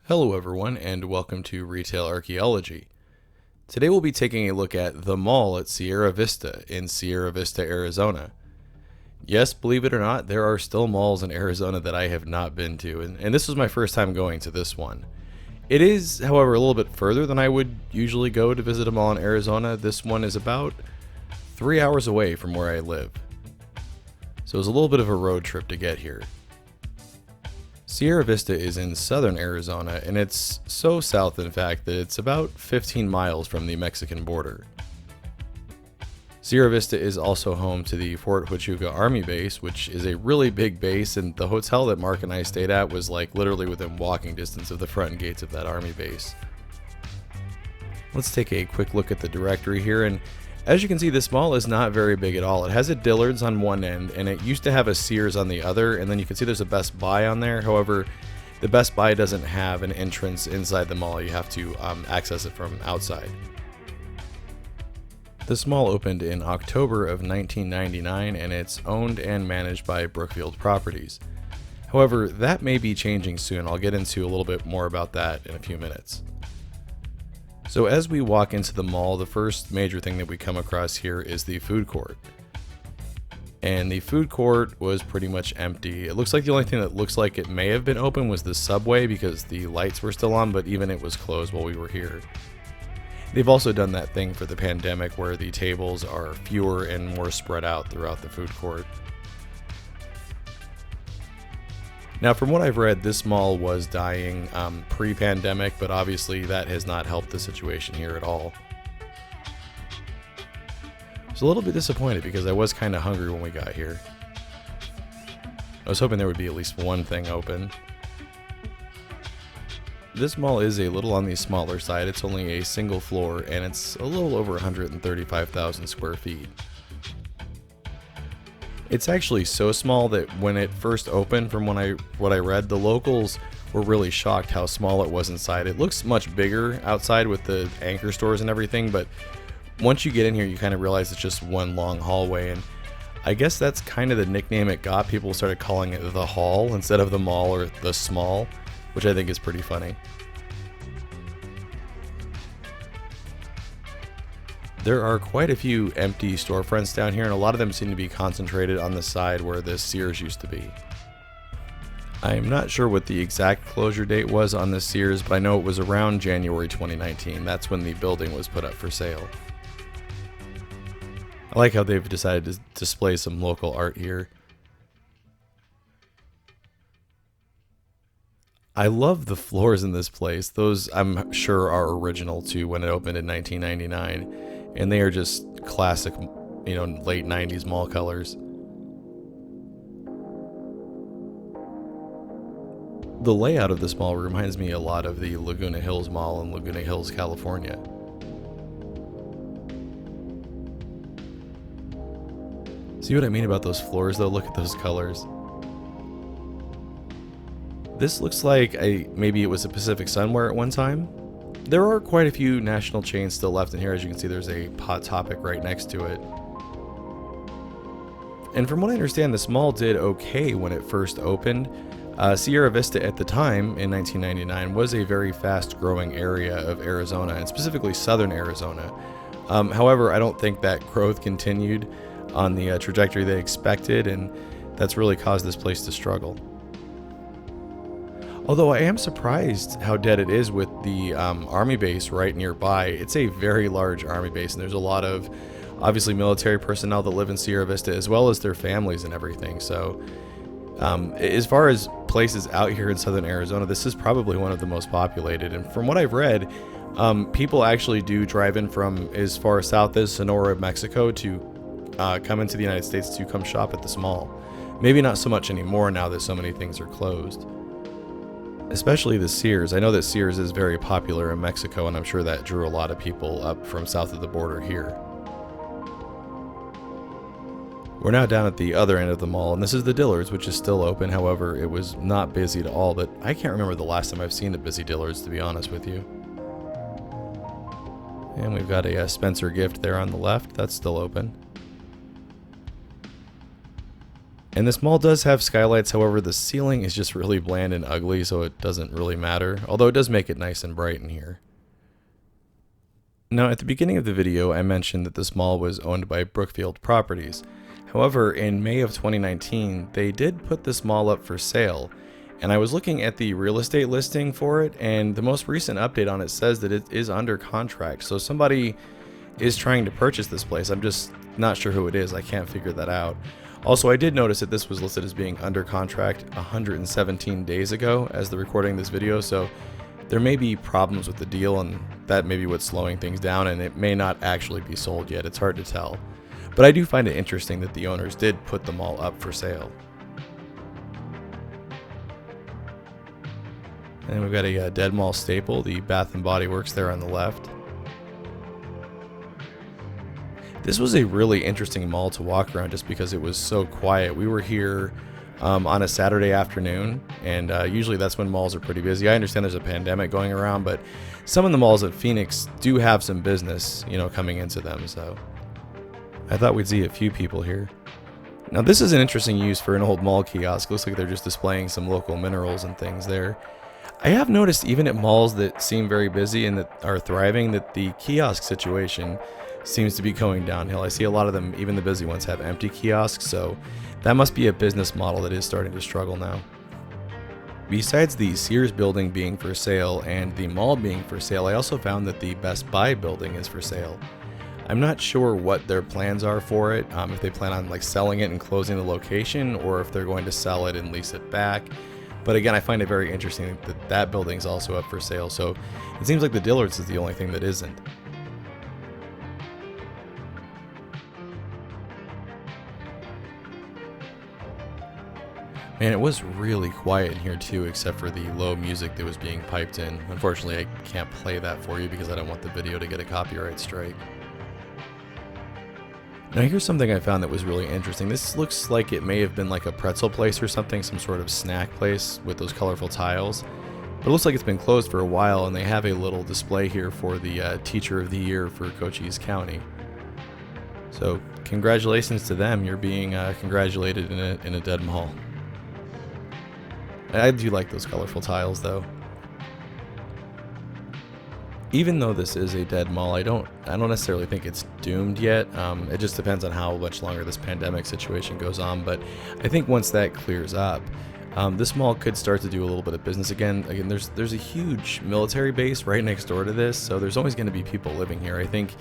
Hello everyone and welcome to Retail Archaeology. Today we'll be taking a look at the mall at Sierra Vista in Sierra Vista, Arizona. Yes, believe it or not, there are still malls in Arizona that I have not been to, and this was my first time going to this one. It is, however, a little bit further than I would usually go to visit a mall in Arizona. This one is about 3 hours away from where I live. So it was a little bit of a road trip to get here. Sierra Vista is in southern Arizona, and it's so south, in fact, that it's about 15 miles from the Mexican border. Sierra Vista is also home to the Fort Huachuca Army Base, which is a really big base, and the hotel that Mark and I stayed at was like literally within walking distance of the front gates of that Army base. Let's take a quick look at the directory here, and as you can see, this mall is not very big at all. It has a Dillard's on one end, and it used to have a Sears on the other, and then you can see there's a Best Buy on there. However, the Best Buy doesn't have an entrance inside the mall. You have to access it from outside. This mall opened in October of 1999, and it's owned and managed by Brookfield Properties. However, that may be changing soon. I'll get into a little bit more about that in a few minutes. So as we walk into the mall, the first major thing that we come across here is the food court. And the food court was pretty much empty. It looks like the only thing that looks like it may have been open was the Subway because the lights were still on, but even it was closed while we were here. They've also done that thing for the pandemic where the tables are fewer and more spread out throughout the food court. Now, from what I've read, this mall was dying pre-pandemic, but obviously that has not helped the situation here at all. I was a little bit disappointed because I was kind of hungry when we got here. I was hoping there would be at least one thing open. This mall is a little on the smaller side. It's only a single floor, and it's a little over 135,000 square feet. It's actually so small that when it first opened, from what I read, the locals were really shocked how small it was inside. It looks much bigger outside with the anchor stores and everything, but once you get in here, you kind of realize it's just one long hallway, and I guess that's kind of the nickname it got. People started calling it the Hall instead of the Mall or the Small, which I think is pretty funny. There are quite a few empty storefronts down here, and a lot of them seem to be concentrated on the side where the Sears used to be. I'm not sure what the exact closure date was on the Sears, but I know it was around January 2019. That's when the building was put up for sale. I like how they've decided to display some local art here. I love the floors in this place. Those, I'm sure, are original to when it opened in 1999. And they are just classic, late 90s mall colors. The layout of this mall reminds me a lot of the Laguna Hills Mall in Laguna Hills, California. See what I mean about those floors though? Look at those colors. This looks like maybe it was a Pacific Sunwear at one time. There are quite a few national chains still left in here. As you can see, there's a Hot Topic right next to it. And from what I understand, this mall did okay when it first opened. Sierra Vista at the time, in 1999, was a very fast-growing area of Arizona, and specifically southern Arizona. However, I don't think that growth continued on the trajectory they expected, and that's really caused this place to struggle. Although I am surprised how dead it is with the army base right nearby. It's a very large army base, and there's a lot of obviously military personnel that live in Sierra Vista as well as their families and everything. So as far as places out here in southern Arizona, this is probably one of the most populated. And from what I've read, people actually do drive in from as far south as Sonora, Mexico to come into the United States to come shop at this mall. Maybe not so much anymore now that so many things are closed. Especially the Sears. I know that Sears is very popular in Mexico, and I'm sure that drew a lot of people up from south of the border here. We're now down at the other end of the mall, and this is the Dillard's, which is still open. However, it was not busy at all, but I can't remember the last time I've seen a busy Dillard's, to be honest with you. And we've got a Spencer Gift there on the left. That's still open. And this mall does have skylights, however the ceiling is just really bland and ugly, so it doesn't really matter, although it does make it nice and bright in here. Now, at the beginning of the video, I mentioned that this mall was owned by Brookfield Properties. However, in May of 2019, they did put this mall up for sale, and I was looking at the real estate listing for it, and the most recent update on it says that it is under contract, so somebody is trying to purchase this place. I'm just not sure who it is. I can't figure that out. Also, I did notice that this was listed as being under contract 117 days ago as the recording of this video, so there may be problems with the deal, and that may be what's slowing things down, and it may not actually be sold yet. It's hard to tell. But I do find it interesting that the owners did put them all up for sale. And we've got a Dead Mall staple, the Bath & Body Works there on the left. This was a really interesting mall to walk around just because it was so quiet. We were here on a Saturday afternoon, and usually that's when malls are pretty busy. I understand there's a pandemic going around, but some of the malls at Phoenix do have some business, coming into them, so I thought we'd see a few people here. Now this is an interesting use for an old mall kiosk. Looks like they're just displaying some local minerals and things there. I have noticed even at malls that seem very busy and that are thriving that the kiosk situation seems to be going downhill. I see a lot of them, even the busy ones, have empty kiosks, so that must be a business model that is starting to struggle now. Besides the Sears building being for sale and the mall being for sale, I also found that the Best Buy building is for sale. I'm not sure what their plans are for it, if they plan on selling it and closing the location, or if they're going to sell it and lease it back. But again, I find it very interesting that that building is also up for sale, so it seems like the Dillard's is the only thing that isn't. Man, it was really quiet in here too, except for the low music that was being piped in. Unfortunately, I can't play that for you because I don't want the video to get a copyright strike. Now here's something I found that was really interesting. This looks like it may have been like a pretzel place or something, some sort of snack place with those colorful tiles. But it looks like it's been closed for a while, and they have a little display here for the Teacher of the Year for Cochise County. So congratulations to them, you're being congratulated in a dead mall. I do like those colorful tiles though. Even though this is a dead mall, I don't necessarily think it's doomed yet. It just depends on how much longer this pandemic situation goes on, but I think once that clears up, this mall could start to do a little bit of business again. Again, there's a huge military base right next door to this, so there's always going to be people living here. I think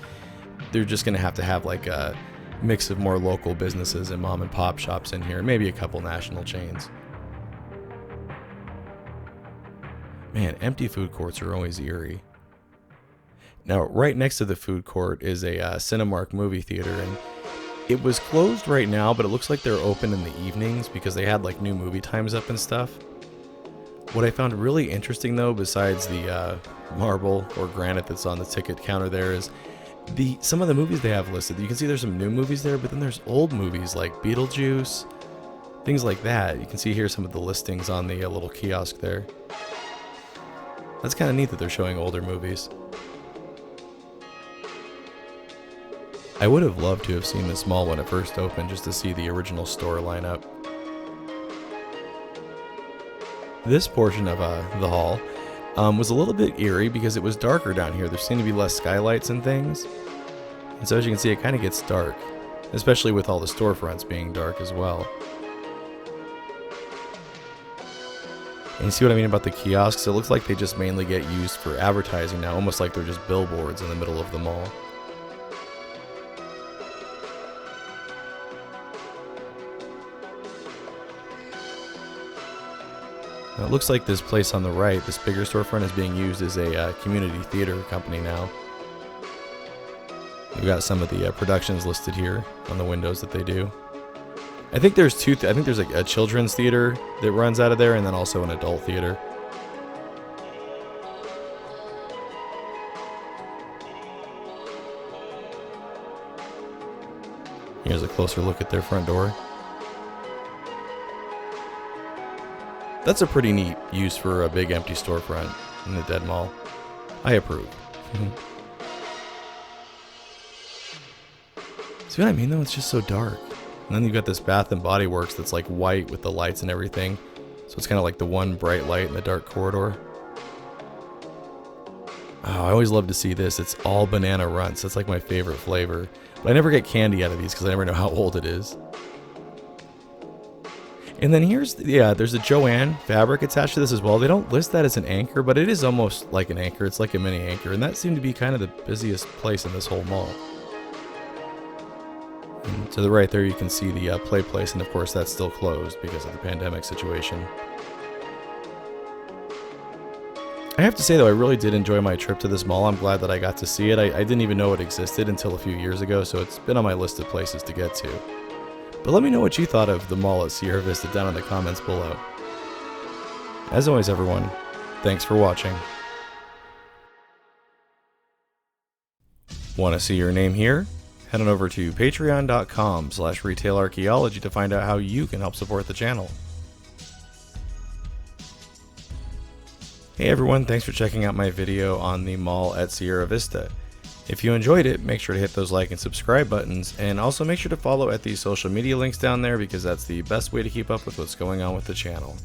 they're just going to have like a mix of more local businesses and mom and pop shops in here, and maybe a couple national chains. Man, empty food courts are always eerie. Now, right next to the food court is a Cinemark movie theater, and it was closed right now, but it looks like they're open in the evenings because they had like new movie times up and stuff. What I found really interesting though, besides the marble or granite that's on the ticket counter there, is some of the movies they have listed. You can see there's some new movies there, but then there's old movies like Beetlejuice, things like that. You can see here some of the listings on the little kiosk there. That's kind of neat that they're showing older movies. I would have loved to have seen this mall when it first opened just to see the original store lineup. This portion of the hall was a little bit eerie because it was darker down here. There seemed to be less skylights and things. And so as you can see, it kind of gets dark, especially with all the storefronts being dark as well. And you see what I mean about the kiosks? It looks like they just mainly get used for advertising now, almost like they're just billboards in the middle of the mall. Now it looks like this place on the right, this bigger storefront, is being used as a community theater company now. We've got some of the productions listed here on the windows that they do. I think there's I think there's a children's theater that runs out of there, and then also an adult theater. Here's a closer look at their front door. That's a pretty neat use for a big empty storefront in the dead mall. I approve. See what I mean though? It's just so dark. And then you've got this Bath and Body Works that's like white with the lights and everything. So it's kind of like the one bright light in the dark corridor. Oh, I always love to see this. It's all banana runts. That's like my favorite flavor. But I never get candy out of these because I never know how old it is. And then here's, there's a Joann fabric attached to this as well. They don't list that as an anchor, but it is almost like an anchor. It's like a mini anchor. And that seemed to be kind of the busiest place in this whole mall. And to the right there, you can see the play place. And of course, that's still closed because of the pandemic situation. I have to say, though, I really did enjoy my trip to this mall. I'm glad that I got to see it. I didn't even know it existed until a few years ago, so it's been on my list of places to get to. But let me know what you thought of the mall at Sierra Vista down in the comments below. As always, everyone, thanks for watching. Want to see your name here? Head on over to patreon.com/retailarchaeology to find out how you can help support the channel. Hey everyone, thanks for checking out my video on the mall at Sierra Vista. If you enjoyed it, make sure to hit those like and subscribe buttons, and also make sure to follow at the social media links down there because that's the best way to keep up with what's going on with the channel.